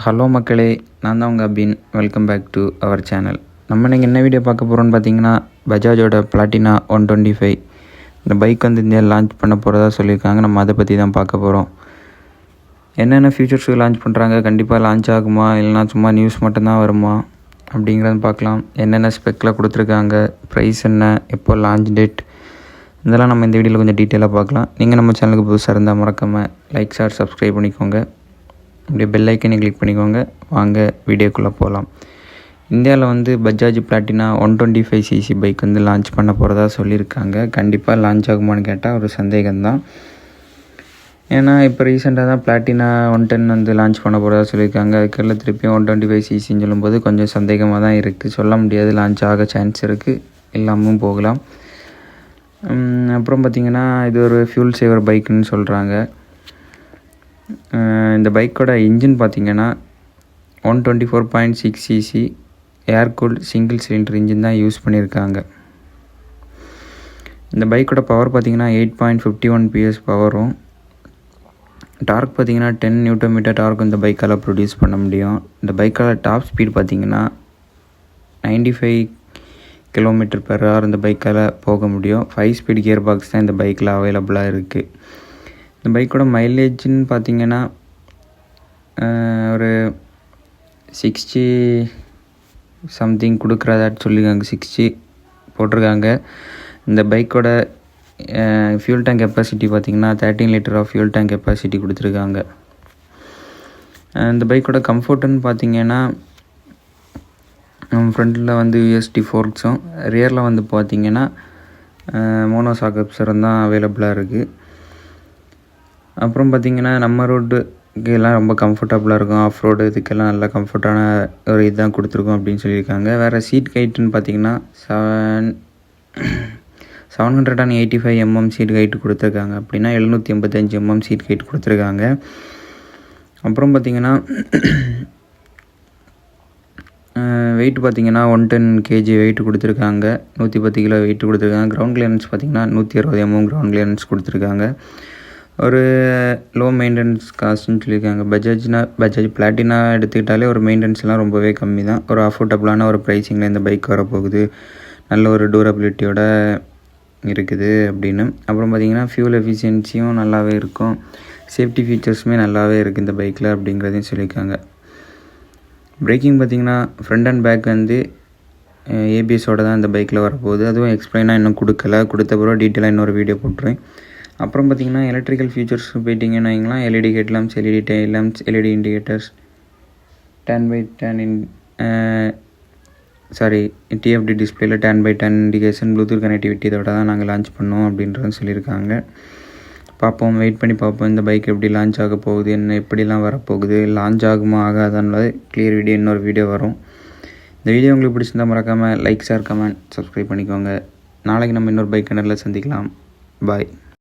Hello மக்களே, நான் தான் உங்கள் Abin. Welcome back to our channel. நம்ம நீங்கள் என்ன வீடியோ பார்க்க போகிறோன்னு பார்த்தீங்கன்னா, பஜாஜோட பிளாட்டினா 125 இந்த பைக் வந்து இந்தியாவில் லான்ச் பண்ண போகிறதா சொல்லியிருக்காங்க. நம்ம அதை பற்றி தான் பார்க்க போகிறோம். என்னென்ன ஃபியூச்சர்ஸுக்கு லான்ச் பண்ணுறாங்க, கண்டிப்பாக லான்ச் ஆகுமா இல்லைனா சும்மா நியூஸ் மட்டும்தான் வருமா அப்படிங்கிறத பார்க்கலாம். என்னென்ன ஸ்பெக்கில் கொடுத்துருக்காங்க, ப்ரைஸ் என்ன, எப்போ லான்ச் டேட், இதெல்லாம் நம்ம இந்த வீடியோவில் கொஞ்சம் டீட்டெயிலாக பார்க்கலாம். நீங்கள் நம்ம சேனலுக்கு புதுசாக இருந்தால் மறக்காமல் லைக் ஷேர் சப்ஸ்கிரைப் பண்ணிக்கோங்க. அப்படியே பெல் ஐக்கனை கிளிக் பண்ணிக்கோங்க. வாங்க வீடியோக்குள்ளே போகலாம். இந்தியாவில் வந்து பஜாஜ் பிளாட்டினா 125cc பைக் வந்து லான்ச் பண்ண போகிறதா சொல்லியிருக்காங்க. கண்டிப்பாக லான்ச் ஆகுமான்னு கேட்டால் ஒரு சந்தேகம்தான். ஏன்னா இப்போ ரீசெண்டாக தான் பிளாட்டினா 110 வந்து லான்ச் பண்ண போகிறதா சொல்லியிருக்காங்க. அதுக்கெல்லாம் திருப்பியும் 125cc சொல்லும்போது கொஞ்சம் சந்தேகமாக தான் இருக்குது. சொல்ல முடியாது, லான்ச் ஆக சான்ஸ் இருக்குது, இல்லாமல் போகலாம். அப்புறம் பார்த்திங்கன்னா இது ஒரு ஃபியூல் சேவர் பைக்குன்னு சொல்கிறாங்க. இந்த பைக்கோட இன்ஜின் பார்த்திங்கன்னா 124.6cc air cooled single cylinder engine தான் யூஸ் பண்ணியிருக்காங்க. இந்த பைக்கோட பவர் பார்த்திங்கன்னா 8.51 PS பவரும், டார்க் பார்த்திங்கன்னா 10 Nm டார்க் இந்த பைக்கால் ப்ரொடியூஸ் பண்ண முடியும். இந்த பைக்கால் டாப் ஸ்பீட் பார்த்திங்கன்னா 95 km/h இந்த பைக்கால் போக முடியும். 5 ஸ்பீட் கியர் பாக்ஸ் தான் இந்த பைக்கில் அவைலபிளாக இருக்குது. இந்த பைக்கோட மைலேஜ்னு பார்த்திங்கன்னா ஒரு 60 சம்திங் கொடுக்குறதாட்டு சொல்லியிருக்காங்க. 60 போட்டிருக்காங்க. இந்த பைக்கோட ஃபியூல் டேங்க் கெப்பாசிட்டி பார்த்திங்கன்னா 13 litre of fuel tank capacity கொடுத்துருக்காங்க. இந்த பைக்கோட கம்ஃபர்ட்டுன்னு பார்த்திங்கன்னா ஃப்ரண்ட்டில் வந்து USD ஃபோர்க்ஸும், ரியரில் வந்து பார்த்திங்கன்னா மோனோ சாக்கப்ஸரும் தான் அவைலபிளாக இருக்குது. அப்புறம் பார்த்திங்கன்னா நம்ம ரோடுக்கு எல்லாம் ரொம்ப கம்ஃபர்டபுளாக இருக்கும். ஆஃப் ரோடு இதுக்கெல்லாம் நல்லா கம்ஃபர்ட்டான ஒரு இதுதான் கொடுத்துருக்கோம் அப்படின்னு சொல்லியிருக்காங்க. வேறு சீட் ஹைட்டுன்னு பார்த்திங்கன்னா 785 mm சீட் ஹைட்டு கொடுத்துருக்காங்க. அப்படின்னா 785 mm சீட் ஹைட் கொடுத்துருக்காங்க. அப்புறம் பார்த்திங்கன்னா வெயிட் பார்த்திங்கன்னா 110 kg வெயிட் கொடுத்துருக்காங்க. 110 கிலோ வெயிட் கொடுத்துருக்காங்க. கிரவுண்ட் கிளியரன்ஸ் பார்த்திங்கன்னா 160 mm கிரவுண்ட் கிளியரன்ஸ் கொடுத்துருக்காங்க. ஒரு லோ மெயின்டெனன்ஸ் காஸ்ட்னு சொல்லியிருக்காங்க. பஜாஜ் பிளாட்டினா எடுத்துக்கிட்டாலே ஒரு மெயின்டெனன்ஸ்லாம் ரொம்பவே கம்மி தான். ஒரு அஃபோர்டபுளான ஒரு ப்ரைஸிங்கில் இந்த பைக் வரப்போகுது, நல்ல ஒரு டூரபிலிட்டியோட இருக்குது அப்படின்னு. அப்புறம் பார்த்திங்கன்னா ஃபியூல் எஃபிஷியன்சியும் நல்லாவே இருக்கும், சேஃப்டி ஃபீச்சர்ஸுமே நல்லாவே இருக்குது இந்த பைக்கில் அப்படிங்கிறதையும் சொல்லியிருக்காங்க. பிரேக்கிங் பார்த்திங்கன்னா ஃப்ரண்ட் அண்ட் பேக் வந்து ABSோட தான் இந்த பைக்கில் வரப்போகுது. அதுவும் எக்ஸ்பிளைனாக இன்னும் கொடுத்த பிறகு டீட்டெயிலாக இன்னொரு வீடியோ போட்டுருவேன். அப்புறம் பார்த்திங்கன்னா எலக்ட்ரிக்கல் ஃபீச்சர்ஸ் போயிட்டிங்கன்னு வைங்களேன், LED head lamps, LED tail lamps, LED indicators, 10x10 TFT டிஸ்பிளேயில் 10x10 இண்டிகேஷன், ப்ளூடூத் கனெக்டிவிட்டி இதோட தான் நாங்கள் லான்ச் பண்ணோம் அப்படின்றத சொல்லியிருக்காங்க. பார்ப்போம், வெயிட் பண்ணி பார்ப்போம் இந்த பைக் எப்படி லான்ச் ஆக போகுது, என்ன எப்படிலாம் வரப்போகுது, லான்ச் ஆகுமா ஆகாதான்னு கிளியர் வீடியோ இன்னொரு வீடியோ வரும். இந்த வீடியோ உங்களுக்கு பிடிச்சிருந்தால் மறக்காமல் லைக் ஷேர் கமெண்ட் சப்ஸ்கிரைப் பண்ணிக்கோங்க. நாளைக்கு நம்ம இன்னொரு பைக் கனரில் சந்திக்கலாம். பாய்.